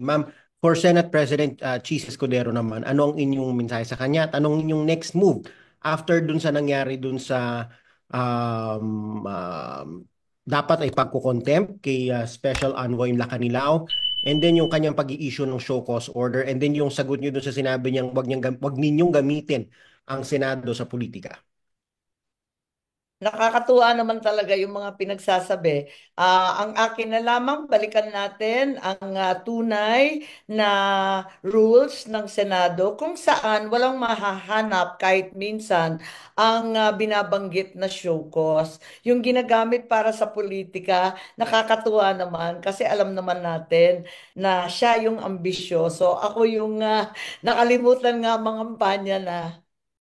Ma'am, for Senate President Chis Escudero naman, ano ang inyong mensahe sa kanya at anong inyong next move after dun sa nangyari dun sa dapat ay pagkukontempt kay Special Envoy Lacanilao, and then yung kanyang pag-i-issue ng show cause order, and then yung sagot niyo dun sa sinabi niyang wag ninyong gamitin ang Senado sa politika. Nakakatuwa naman talaga yung mga pinagsasabi. Ang akin na lamang, balikan natin ang tunay na rules ng Senado kung saan walang mahahanap kahit minsan ang binabanggit na show cause. Yung ginagamit para sa politika, nakakatuwa naman kasi alam naman natin na siya yung ambisyoso. Ako yung nakalimutan nga mga kampanya na.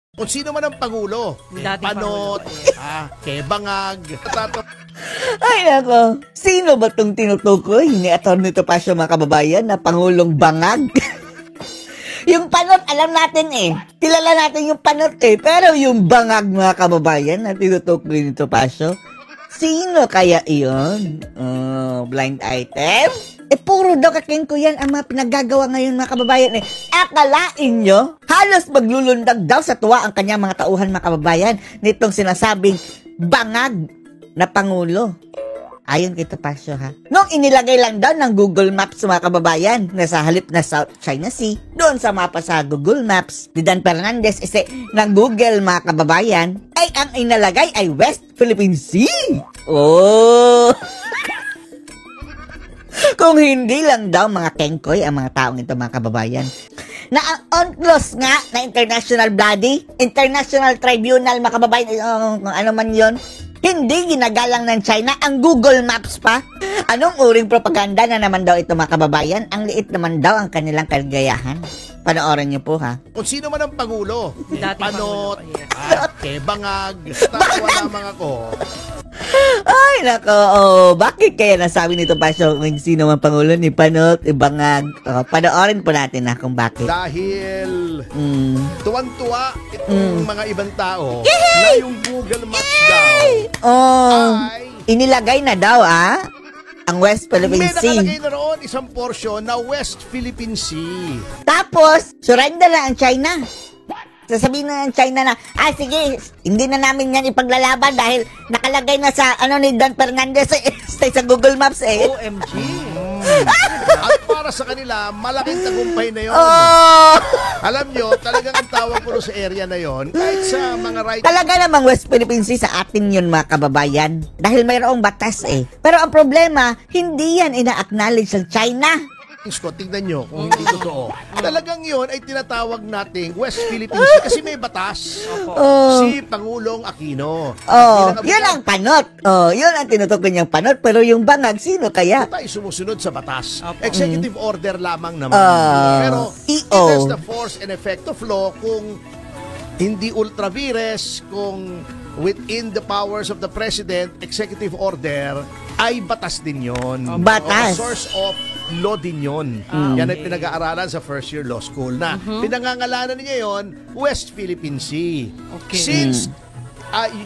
Kung sino man ang Pangulo, Dating Panot, Pangulo, yes. Bangag, Ay nako, sino ba itong tinutukoy ni Atty. Topacio mga kababayan na Pangulong Bangag? Yung panot, alam natin eh. Kilala natin yung panot eh. Pero yung bangag mga kababayan na tinutukoy ni Topacio, sino kaya iyon? Blind item? Puro daw kakengko yan ang mga pinagagawa ngayon mga kababayan eh. Akalain nyo, halos maglulundag daw sa tuwa ang kanyang mga tauhan mga kababayan nitong sinasabing bangag na Pangulo. Ayon kay Topacio ha. Nung inilagay lang daw ng Google Maps mga kababayan na sa halip na South China Sea, doon sa mapa sa Google Maps ni Dan Fernandez ng Google mga kababayan, ay ang inalagay ay West Philippine Sea. Oh! Kung hindi lang daw mga kengkoy ang mga taong ito mga kababayan. Na ang UNCLOS nga na international body, international tribunal mga kababayan, ano man yon, hindi ginagalang ng China ang Google Maps pa. Anong uring propaganda na naman daw ito mga kababayan? Ang liit naman daw ang kanilang kaligayahan. Panoorin niyo po ha. kung sino man ang Pangulo, Dating Panot, Pangulo, yes. Bangag, tawa lamang ako. Ay, nako, bakit kaya nasabi nito pa siya kung sino man Pangulo ni Panot, Ibangag? Panoorin po natin na kung bakit. Dahil tuwan-tuwa itong mga ibang tao Yay! na yung Google Maps daw ay Inilagay na daw ang West Philippine may Sea. nakalagay na roon isang portion na West Philippine Sea. Tapos, surrender na ang China. Sasabihin na ng China na, sige, hindi na namin yan ipaglalaban dahil nakalagay na sa, ni Dan Fernandez sa Google Maps eh. OMG. At para sa kanila, malaking tagumpay na yun. Alam nyo, talagang ang tawag ko sa area na yon, kahit sa mga right... Talaga namang West Philippine Sea sa atin yun mga kababayan. Dahil mayroong batas eh. Pero ang problema, hindi yan ina-acknowledge ng China. Ko, tingnan nyo kung hindi totoo. Talagang yon ay tinatawag nating West Philippine Sea kasi may batas. Si Pangulong Aquino. Yun ang panot. Yun ang tinutukoy niyang panot. Pero yung bangag, sino kaya? Tayo sumusunod sa batas. Executive order lamang naman. Pero it has the force and effect of law kung hindi ultra vires, kung within the powers of the President, executive order, ay batas din yon. Batas. A source of law din yun. Yan ay pinag-aaralan sa first year law school na pinangangalanan niya yon West Philippine Sea. Okay. Since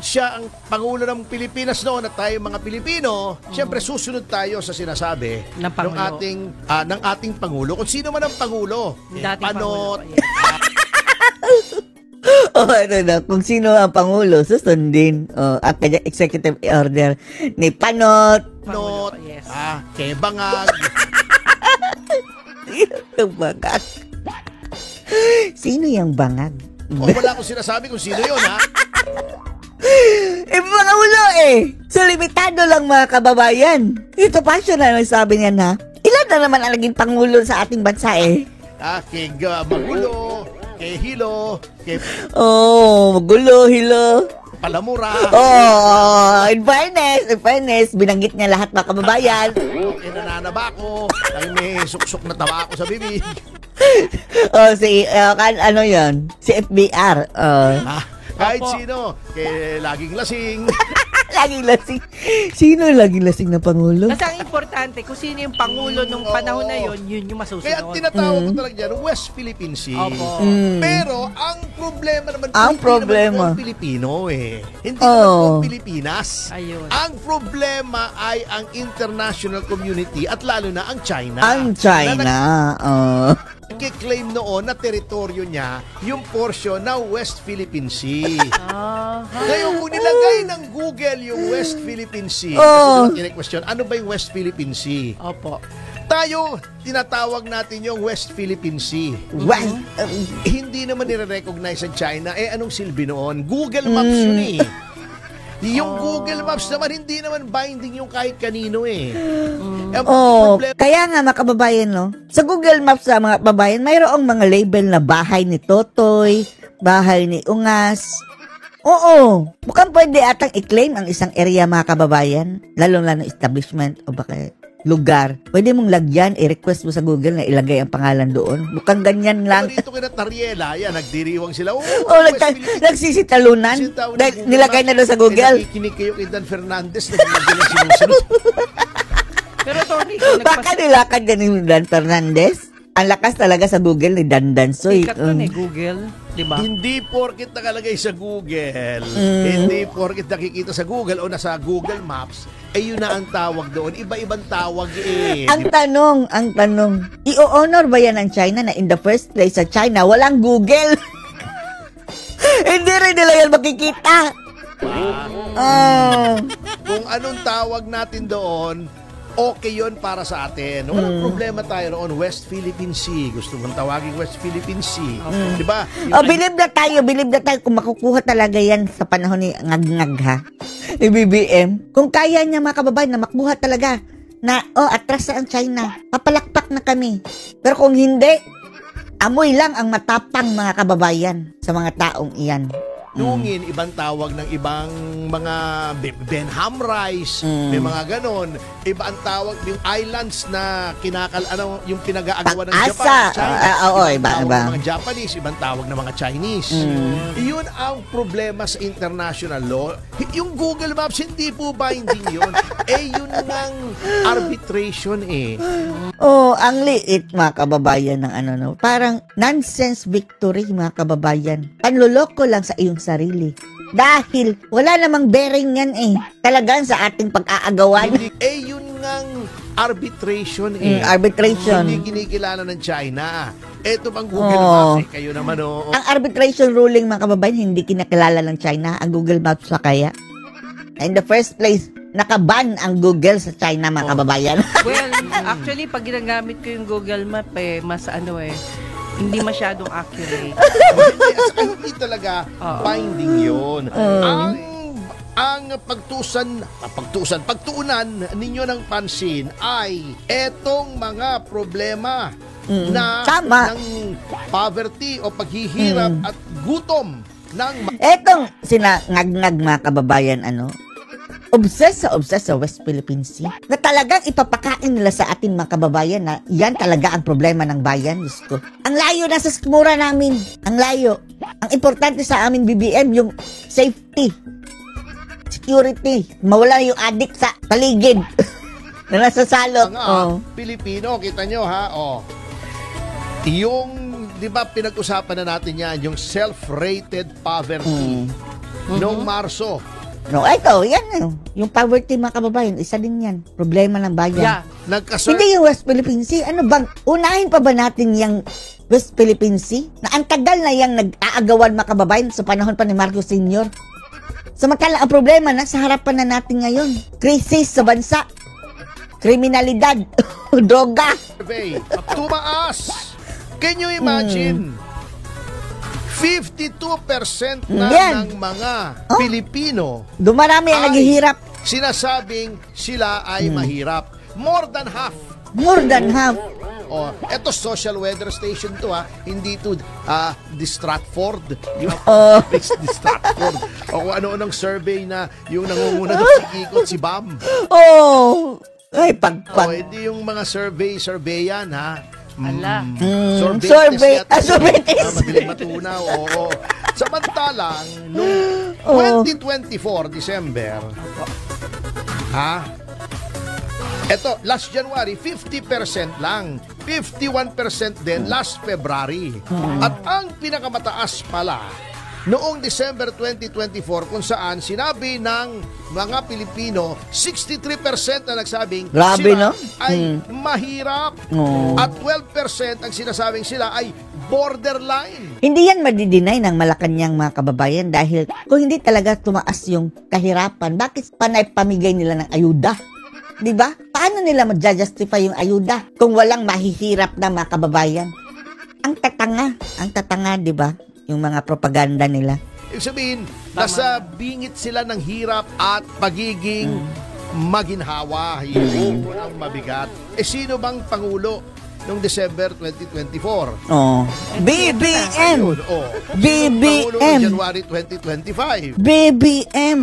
siya ang Pangulo ng Pilipinas noon at tayo mga Pilipino, siyempre susunod tayo sa sinasabi ng ating Pangulo. Kung sino man ang Pangulo, Dating Panot, Pangulo, yes. Ano na, kung sino ang Pangulo, susundin ang kanyang executive order ni Panot. Panot, yes. Bangag. Sino yung bangag? Sino yung bangag? Wala akong sinasabi kung sino yun, ha? Mga ulo So, limitado lang mga kababayan. Ito pa siya na nagsabi niya na, ilan na naman ang naging Pangulo sa ating bansa Kay Magulo, kay Hilo, kay Magulo, Hilo. Palamura. In fairness, binanggit niya lahat mga kababayan. Nananaba ko, ay may suksok na tawa ko sa bibig. Ano yun? Si FBR. Kahit sino, kay laging lasing. Laging lasing. Sino laging lasing na Pangulo? Kasi ang importante, kung sino yung Pangulo nung panahon na yun, yun yung masusunod. Kaya tinatawag ko talaga dyan, West Philippine Sea. Opo. Pero ang problema naman, Ang hindi problema. naman po ang Pilipino eh. Hindi naman po ang Pilipinas. Ayun. Ang problema ay ang international community at lalo na ang China. Ang China. Nagkiklaim noon na teritoryo niya yung portion na West Philippine Sea. Ngayon, kung nilagay ng Google yung West Philippine Sea, kasi question, ano ba yung West Philippine Sea? Opo. Tayo, tinatawag natin yung West Philippine Sea. Hindi naman nire-recognize sa China. Anong silbi noon? Google Maps yun eh. Yung Google Maps naman, hindi naman binding yung kahit kanino eh. Kaya nga mga kababayan, no? Sa Google Maps sa mga kababayan, mayroong mga label na bahay ni Totoy, bahay ni Ungas. Oo, mukhang pwede atang i-claim ang isang area mga kababayan, lalong-lalo establishment o baka lugar. Pwede mong lagyan, i-request mo sa Google na ilagay ang pangalan doon. Mukhang ganyan lang. Dito kina Tariela, yan, nagdiriwang sila. Nagsisitalunan. Dahil nilagay na doon sa Google. Nakikinig kayo kay Dan Fernandez, naglagay na sinusunod. Pero Tony, Baka nilakad ka ni Dan Fernandez? Ang lakas talaga sa Google ni Dan Dansoy. sikat nun eh, Google. Diba? Hindi porkit nakalagay sa Google, hindi porkit nakikita sa Google o nasa Google Maps, yun na ang tawag doon. Iba-ibang tawag eh. Ang tanong, i-honor ba yan ng China na in the first place sa China, walang Google? Hindi rin nila yan makikita. Kung anong tawag natin doon, okay yun para sa atin. Walang problema tayo noon. West Philippine Sea. Gusto mong tawagin West Philippine Sea. Diba? Believe na tayo kung makukuha talaga yan sa panahon ni Ngag-Ngag ha. Ni BBM. Kung kaya niya mga kababayan na makuha talaga na, atras na ang China. Papalakpak na kami. Pero kung hindi, amoy lang ang matapang mga kababayan sa mga taong iyan. Lungin, ibang tawag ng ibang mga Benham rice, may mga ganon. Iba ang tawag yung islands na yung pinag-aagawan ng Japan, China. Iba. Ng mga Japanese, ibang tawag ng mga Chinese. Yun ang problema sa international law. Yung Google Maps, hindi po binding yun. Yun ng arbitration eh. Ang liit mga kababayan ng parang nonsense victory mga kababayan. Panloloko lang sa iyong sarili. Dahil wala namang bearing yan eh. Talagang sa ating pag-aagawan. Yun ngang arbitration eh. Arbitration. Hindi kinikilala ng China. Ito bang Google Maps kayo naman Ang arbitration ruling mga kababayan, hindi kinakilala ng China. Ang Google Maps pa kaya. In the first place, nakaban ang Google sa China mga kababayan. Well, actually, pag ginagamit ko yung Google Map mas hindi masyadong accurate. Hindi talaga binding yun. Ang pagtuunan ninyo ng pansin ay etong mga problema ng poverty o paghihirap at gutom ng etong sinangag-ngag mga kababayan obsessed sa West Philippine Sea na talagang ipapakain nila sa ating mga kababayan na yan talaga ang problema ng bayan. Diyos ko. Ang layo na sa sikmura namin. Ang layo. Ang importante sa amin BBM yung safety, security, mawala yung addict sa paligid na nasa salot. Pilipino, kita nyo ha, yung, di ba pinag-usapan na natin yan, yung self-rated poverty noong Marso. Ito, yan. Yung poverty mga kababayan, isa din yan. Problema ng bayan. Yeah. Hindi yung West Philippine Sea. Ano bang, unahin pa ba natin yung West Philippine Sea? Na ang tagal na yung nag-aagawan mga kababayan sa panahon pa ni Marcos Sr. Samantala, ang problema na sa harapan na natin ngayon. Krisis sa bansa. Kriminalidad. Droga. Tumaas. Can you imagine? 52% na ng mga Pilipino dumarami ang naghihirap. Sinasabing sila ay mahirap. More than half. Ito social weather station to hindi to the Stratford. The Stratford. O kung ano-anong survey na yung nangunguna doon si Kikot, si Bam. Ay, pagpag. Hindi yung mga survey yan Ala. Survey test. Madaling matunaw. Samantalang, nung Oo. 2024, December. Ha? Eto, last January, 50% lang. 51% din last February. At ang pinakamataas pala, noong December 2024, kung saan sinabi ng mga Pilipino, 63% na nagsabing Grabe, sila no? ay mahirap. Oo. At 12% ang sinasabing sila ay borderline. Hindi yan madidinay ng Malacanang mga kababayan dahil kung hindi talaga tumaas yung kahirapan, bakit panay pamigay nila ng ayuda? Diba? Paano nila ma-justify yung ayuda kung walang mahihirap na mga kababayan? Ang tatanga, diba? Yung mga propaganda nila. Ibig sabihin, nasa bingit sila ng hirap at pagiging maginhawa. Yun ang mabigat. Sino bang Pangulo noong December 2024? Oh. BBM! Ayun, oh. BBM! Pangulo noong January 2025? BBM!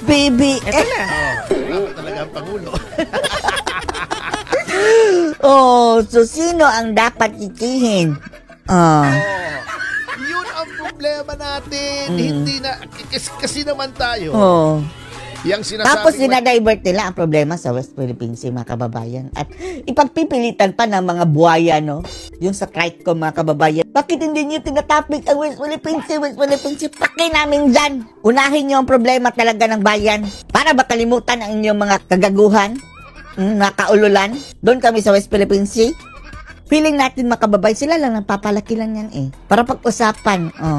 BBM! Ito na. Wala talaga ang Pangulo. Oh, so sino ang dapat ikihin? Yun ang problema natin. Hindi na, kasi naman tayo. Oh. Yang sinasabing Tapos sinadivert nila ang problema sa West Philippine Sea, mga kababayan. At ipagpipilitan pa ng mga buhaya, no? Yung sa CRITCOM, mga kababayan. Bakit hindi nyo tinatapik ang West Philippine Sea? West Philippine Sea, paki namin dyan. Unahin nyo ang problema talaga ng bayan. Para ba kalimutan ang inyong mga kagaguhan? Mga kaululan? Doon kami sa West Philippine Sea. Feeling natin, mga kababayan, sila lang nang papalaki lang yan eh. Para pag-usapan. Oh.